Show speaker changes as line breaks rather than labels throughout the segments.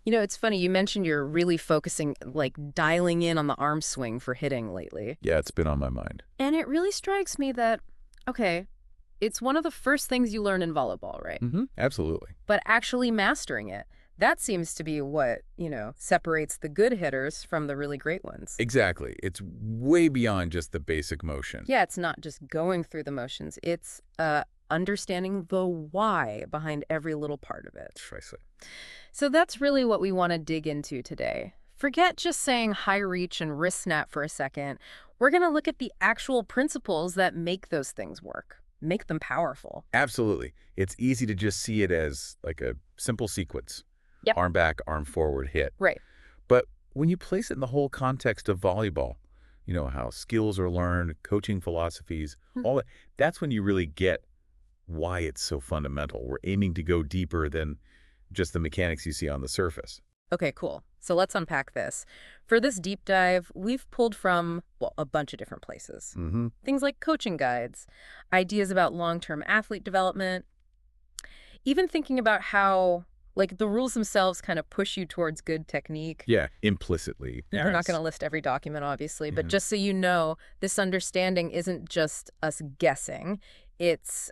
You know, it's funny, you mentioned you're really focusing, like dialing in on the arm swing for hitting lately.
Yeah, it's been on my mind.
And it really strikes me that, okay, it's one of the first things you learn in volleyball, right?
Absolutely.
But actually mastering it, that seems to be what, separates the good hitters from the really great ones.
Exactly. It's way beyond just the basic motion.
Yeah, it's not just going through the motions. It's understanding the why behind every little part of it.
Precisely.
So that's really what we want to dig into today. Forget just saying high reach and wrist snap for a second. We're going to look at the actual principles that make those things work, make them powerful.
Absolutely. It's easy to just see it as like a simple sequence.
Yep.
Arm back, arm forward, hit.
Right.
But when you place it in the whole context of volleyball, how skills are learned, coaching philosophies, all that, that's when you really get why it's so fundamental. We're aiming to go deeper than just the mechanics you see on the surface.
Okay, cool. So let's unpack this. For this deep dive, we've pulled from, well, a bunch of different places. Things like coaching guides, ideas about long-term athlete development, even thinking about how, like, the rules themselves kind of push you towards good technique.
Yeah, implicitly.
We're not going to list every document, obviously, but just so you know, this understanding isn't just us guessing. It's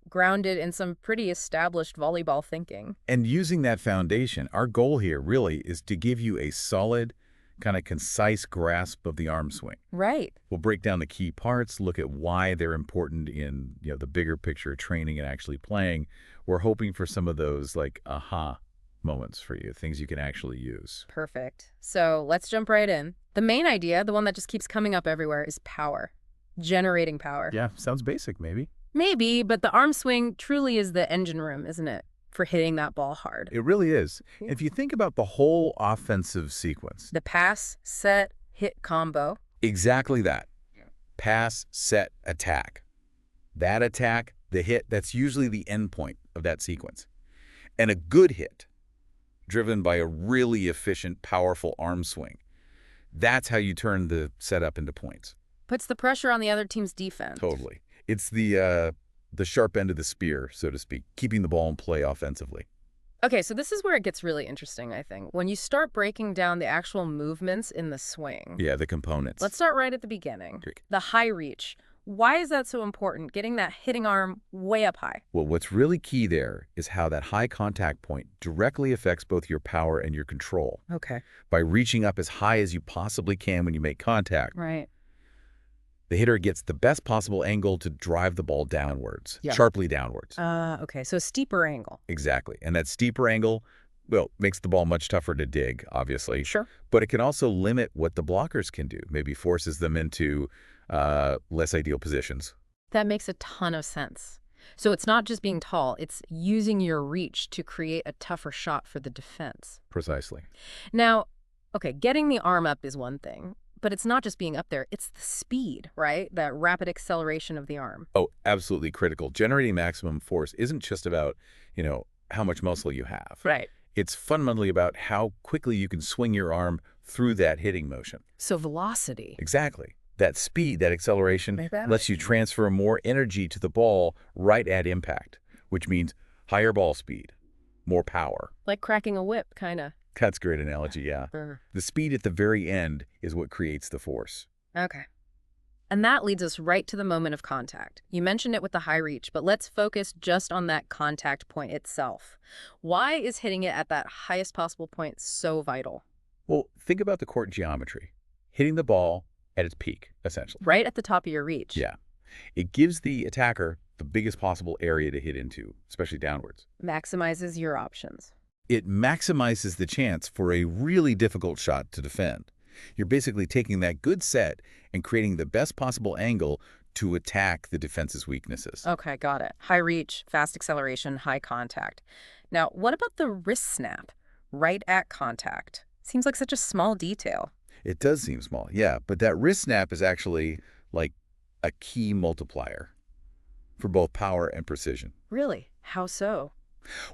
grounded in some pretty established volleyball thinking.
And using that foundation, our goal here really is to give you a solid, kind of concise grasp of the arm swing.
Right.
We'll break down the key parts, look at why they're important in the bigger picture of training and actually playing. We're hoping for some of those like aha moments for you, things you can actually use.
Perfect. So let's jump right in. The main idea, the one that just keeps coming up everywhere, is power. Generating power.
Yeah, sounds basic maybe.
Maybe, but the arm swing truly is the engine room, isn't it, for hitting that ball hard?
It really is. If you think about the whole offensive sequence.
The pass, set, hit combo.
Exactly that. Pass, set, attack. That attack, the hit, that's usually the end point of that sequence. And a good hit, driven by a really efficient, powerful arm swing, that's how you turn the setup into points.
Puts the pressure on the other team's defense.
Totally. It's the sharp end of the spear, so to speak, keeping the ball in play offensively.
Okay, so this is where it gets really interesting, I think. When you start breaking down the actual movements in the swing.
Yeah, the components.
Let's start right at the beginning. The high reach. Why is that so important, getting that hitting arm way up high?
Well, what's really key there is how that high contact point directly affects both your power and your control.
Okay.
By reaching up as high as you possibly can when you make contact.
Right.
The hitter gets the best possible angle to drive the ball downwards, sharply downwards.
Okay, so a steeper angle.
Exactly. And that steeper angle, well, makes the ball much tougher to dig, obviously.
Sure.
But it can also limit what the blockers can do, maybe forces them into less ideal positions.
That makes a ton of sense. So it's not just being tall, it's using your reach to create a tougher shot for the defense.
Precisely.
Now, okay, getting the arm up is one thing. But it's not just being up there, it's the speed, right? That rapid acceleration of the arm.
Oh, absolutely critical. Generating maximum force isn't just about, how much muscle you have.
Right.
It's fundamentally about how quickly you can swing your arm through that hitting motion.
So velocity.
Exactly. That speed, that acceleration lets you transfer more energy to the ball right at impact, which means higher ball speed, more power.
Like cracking a whip, kind of.
That's a great analogy, yeah. The speed at the very end is what creates the force.
Okay. And that leads us right to the moment of contact. You mentioned it with the high reach, but let's focus just on that contact point itself. Why is hitting it at that highest possible point so vital?
Well, think about the court geometry. Hitting the ball at its peak, essentially.
Right at the top of your reach.
Yeah. It gives the attacker the biggest possible area to hit into, especially downwards.
Maximizes your options.
It maximizes the chance for a really difficult shot to defend. You're basically taking that good set and creating the best possible angle to attack the defense's weaknesses.
Okay, got it. High reach, fast acceleration, high contact. Now, what about the wrist snap? Right at contact. Seems like such a small detail.
It does seem small, yeah, but that wrist snap is actually like a key multiplier for both power and precision.
Really? How so?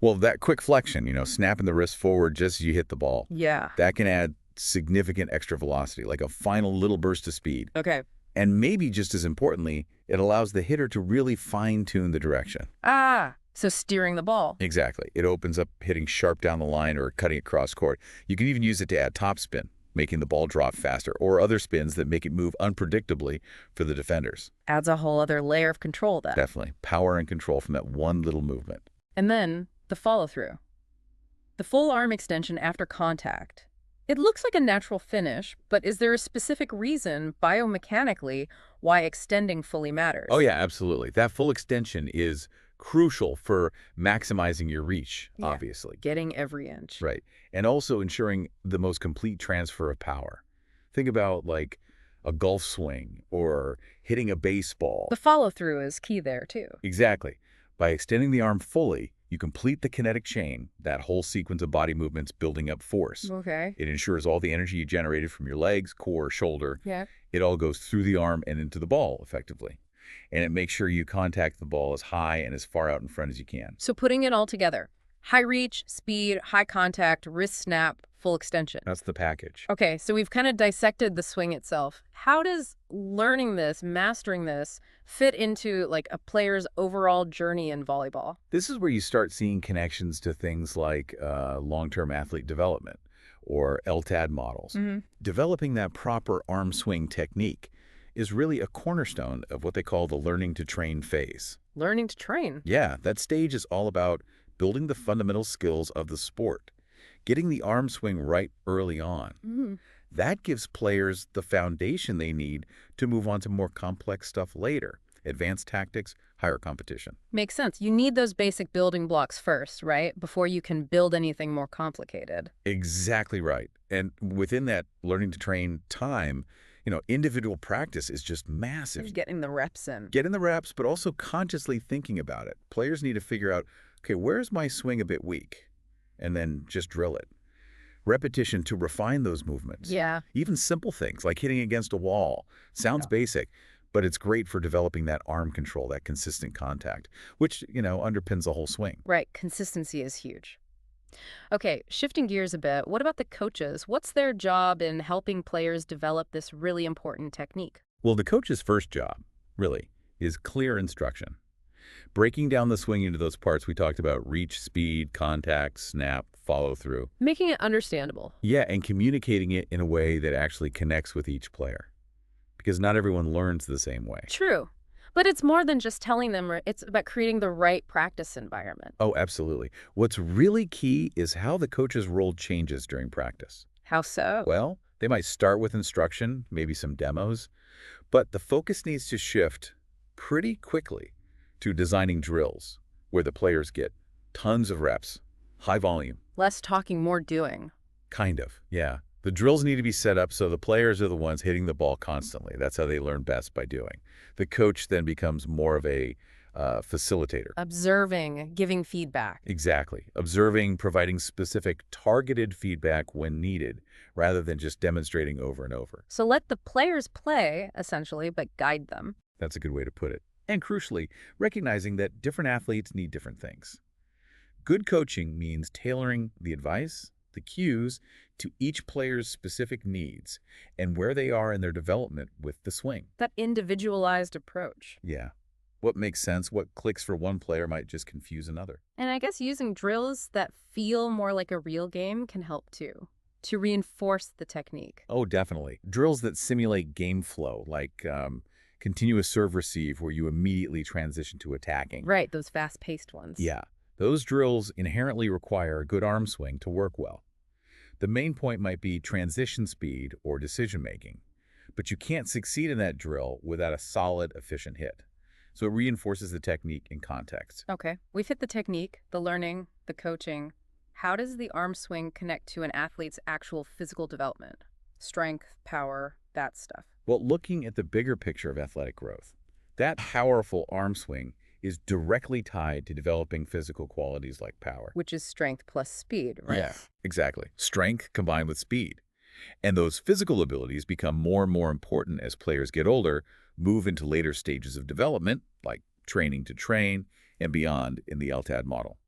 Well, that quick flexion, snapping the wrist forward just as you hit the ball.
Yeah.
That can add significant extra velocity, like a final little burst of speed.
Okay.
And maybe just as importantly, it allows the hitter to really fine-tune the direction.
Ah, So steering the ball.
Exactly. It opens up hitting sharp down the line or cutting across court. You can even use it to add topspin, making the ball drop faster, or other spins that make it move unpredictably for the defenders.
Adds a whole other layer of control then.
Definitely. Power and control from that one little movement.
And then the follow-through. The full arm extension after contact. It looks like a natural finish, but is there a specific reason, biomechanically, why extending fully matters?
Oh, yeah, absolutely. That full extension is crucial for maximizing your reach,
Yeah.
obviously.
Getting every inch.
Right. And also ensuring the most complete transfer of power. Think about like a golf swing or hitting a baseball.
The follow-through is key there, too.
Exactly. By extending the arm fully, you complete the kinetic chain, that whole sequence of body movements building up force.
Okay.
It ensures all the energy you generated from your legs, core, shoulder,
Yeah.
it all goes through the arm and into the ball, effectively. And it makes sure you contact the ball as high and as far out in front as you can.
So putting it all together. High reach, speed, high contact, wrist snap, full extension.
That's the package.
Okay, so we've kind of dissected the swing itself. How does learning this, mastering this, fit into like a player's overall journey in volleyball?
This is where you start seeing connections to things like long-term athlete development or LTAD models. Developing that proper arm swing technique is really a cornerstone of what they call the learning to train phase.
Learning to train.
Yeah, that stage is all about building the fundamental skills of the sport, getting the arm swing right early on. That gives players the foundation they need to move on to more complex stuff later, advanced tactics, higher competition.
Makes sense. You need those basic building blocks first, right? Before you can build anything more complicated.
Exactly right. And within that learning to train time, individual practice is just massive.
Getting the reps in.
Get in the reps, but also consciously thinking about it. Players need to figure out, okay, where's my swing a bit weak? And then just drill it. Repetition to refine those movements.
Yeah.
Even simple things like hitting against a wall. Sounds basic, but it's great for developing that arm control, that consistent contact, which, underpins the whole swing.
Right. Consistency is huge. Okay, shifting gears a bit, what about the coaches? What's their job in helping players develop this really important technique?
Well, the coach's first job, really, is clear instruction. Breaking down the swing into those parts we talked about: reach, speed, contact, snap, follow through.
Making it understandable.
Yeah, and communicating it in a way that actually connects with each player. Because not everyone learns the same way.
True. But it's more than just telling them, it's about creating the right practice environment.
Oh, absolutely. What's really key is how the coach's role changes during practice.
How so?
Well, they might start with instruction, maybe some demos, but the focus needs to shift pretty quickly to designing drills where the players get tons of reps, high volume.
Less talking, more doing.
Kind of, yeah. The drills need to be set up so the players are the ones hitting the ball constantly. That's how they learn best, by doing. The coach then becomes more of a facilitator.
Observing, giving feedback.
Exactly. Observing, providing specific targeted feedback when needed, rather than just demonstrating over and over.
So let the players play, essentially, but guide them.
That's a good way to put it. And crucially, recognizing that different athletes need different things. Good coaching means tailoring the advice, the cues, to each player's specific needs and where they are in their development with the swing.
That individualized approach.
Yeah. What makes sense, what clicks for one player might just confuse another.
And I guess using drills that feel more like a real game can help too, to reinforce the technique.
Oh, definitely. Drills that simulate game flow, like continuous serve-receive, where you immediately transition to attacking.
Right, those fast-paced ones.
Yeah. Those drills inherently require a good arm swing to work well. The main point might be transition speed or decision-making, but you can't succeed in that drill without a solid, efficient hit. So it reinforces the technique in context.
Okay, we've hit the technique, the learning, the coaching. How does the arm swing connect to an athlete's actual physical development? Strength, power, that stuff.
Well, looking at the bigger picture of athletic growth, that powerful arm swing is directly tied to developing physical qualities like power.
Which is strength plus speed, right?
Yeah, exactly. Strength combined with speed. And those physical abilities become more and more important as players get older, move into later stages of development, like training to train and beyond in the LTAD model.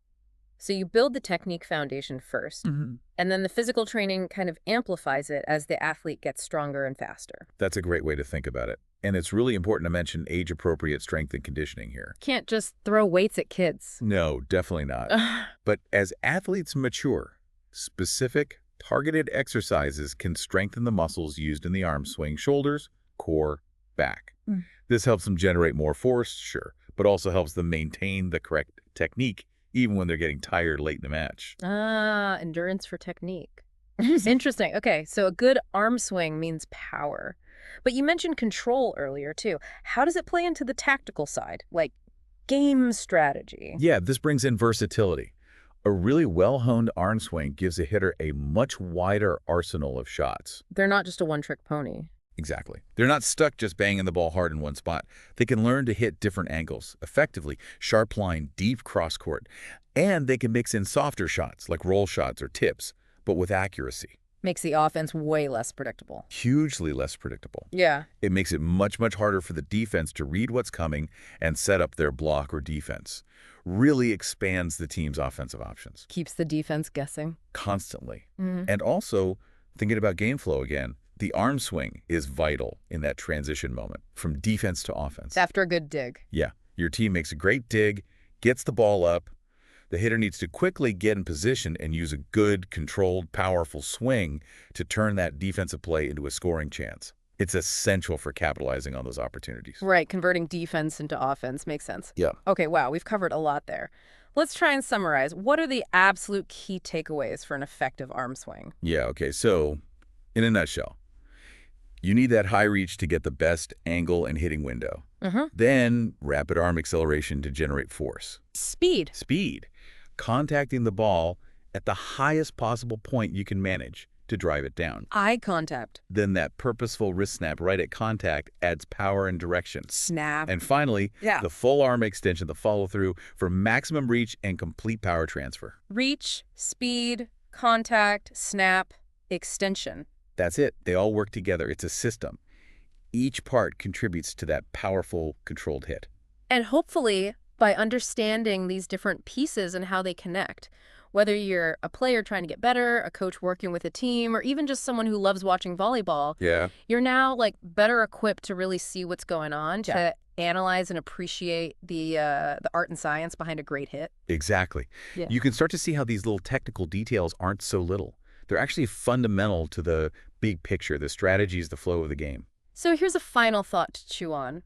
So you build the technique foundation first, and then the physical training kind of amplifies it as the athlete gets stronger and faster.
That's a great way to think about it. And it's really important to mention age-appropriate strength and conditioning here.
Can't just throw weights at kids.
No, definitely not. But as athletes mature, specific, targeted exercises can strengthen the muscles used in the arm swing, shoulders, core, back. This helps them generate more force, sure, but also helps them maintain the correct technique even when they're getting tired late in the match.
Endurance for technique. Interesting. Okay, so a good arm swing means power. But you mentioned control earlier, too. How does it play into the tactical side, like game strategy?
Yeah, this brings in versatility. A really well-honed arm swing gives a hitter a much wider arsenal of shots.
They're not just a one-trick pony.
Exactly. They're not stuck just banging the ball hard in one spot. They can learn to hit different angles, effectively, sharp line, deep cross-court. And they can mix in softer shots, like roll shots or tips, but with accuracy.
Makes the offense way less predictable.
Hugely less predictable.
Yeah.
It makes it much, much harder for the defense to read what's coming and set up their block or defense. Really expands the team's offensive options.
Keeps the defense guessing.
Constantly. And also, thinking about game flow again, the arm swing is vital in that transition moment from defense to offense.
After a good dig.
Yeah. Your team makes a great dig, gets the ball up. The hitter needs to quickly get in position and use a good, controlled, powerful swing to turn that defensive play into a scoring chance. It's essential for capitalizing on those opportunities.
Right, converting defense into offense makes sense.
Yeah.
Okay, wow, we've covered a lot there. Let's try and summarize. What are the absolute key takeaways for an effective arm swing?
Yeah, okay. So, in a nutshell, you need that high reach to get the best angle and hitting window. Then, rapid arm acceleration to generate force.
Speed.
Speed. Contacting the ball at the highest possible point you can manage to drive it down.
Eye contact.
Then that purposeful wrist snap right at contact adds power and direction.
Snap.
And finally, the full arm extension, the follow-through for maximum reach and complete power transfer.
Reach, speed, contact, snap, extension.
That's it. They all work together. It's a system. Each part contributes to that powerful, controlled hit.
And hopefully, by understanding these different pieces and how they connect, whether you're a player trying to get better, a coach working with a team, or even just someone who loves watching volleyball, you're now better equipped to really see what's going on, to analyze and appreciate the art and science behind a great hit.
Exactly. You can start to see how these little technical details aren't so little. They're actually fundamental to the big picture, the strategies, the flow of the game.
So here's a final thought to chew on.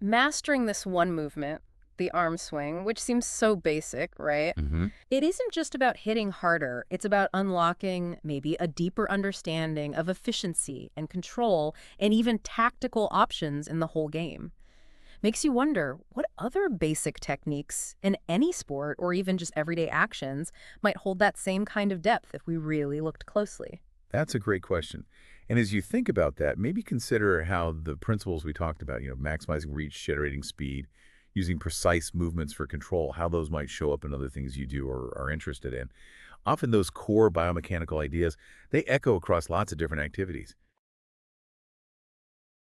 Mastering this one movement, the arm swing, which seems so basic, right? It isn't just about hitting harder. It's about unlocking maybe a deeper understanding of efficiency and control and even tactical options in the whole game. Makes you wonder what other basic techniques in any sport or even just everyday actions might hold that same kind of depth if we really looked closely.
That's a great question. And as you think about that, maybe consider how the principles we talked about, maximizing reach, generating speed, using precise movements for control, how those might show up in other things you do or are interested in. Often those core biomechanical ideas, they echo across lots of different activities.